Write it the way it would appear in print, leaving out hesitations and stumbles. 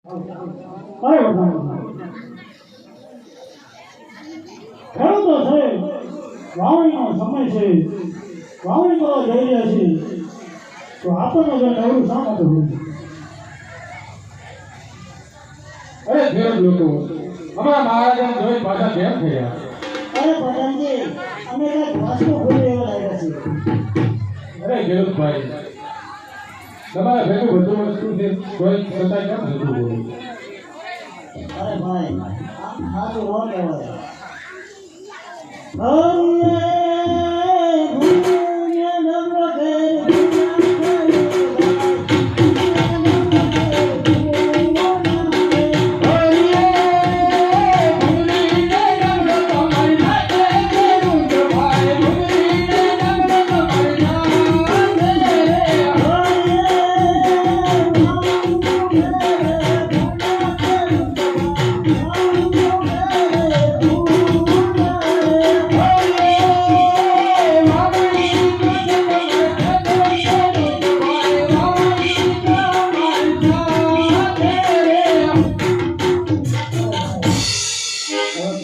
અરે ખેડૂતો છે વાવણીનો સમય છે વાવણી કરવા જઈ રહ્યા છીએ તો આપણને જો નવરું શા માટે હોય અરે ખેડૂત લોકો અમારા મહારાજાને જોઈ પાછા કેમ થયા અરે પ્રધાનજી અમે કઈ વાસ્તુ ખોલી એવા લાગ્યા છીએ અરે ખેડૂત ભાઈ તમારા ભેગું બધું વસ્તુ છે કોઈ છતાં કેમ થતું હોય અરે ભાઈ આ તો ન કહેવાય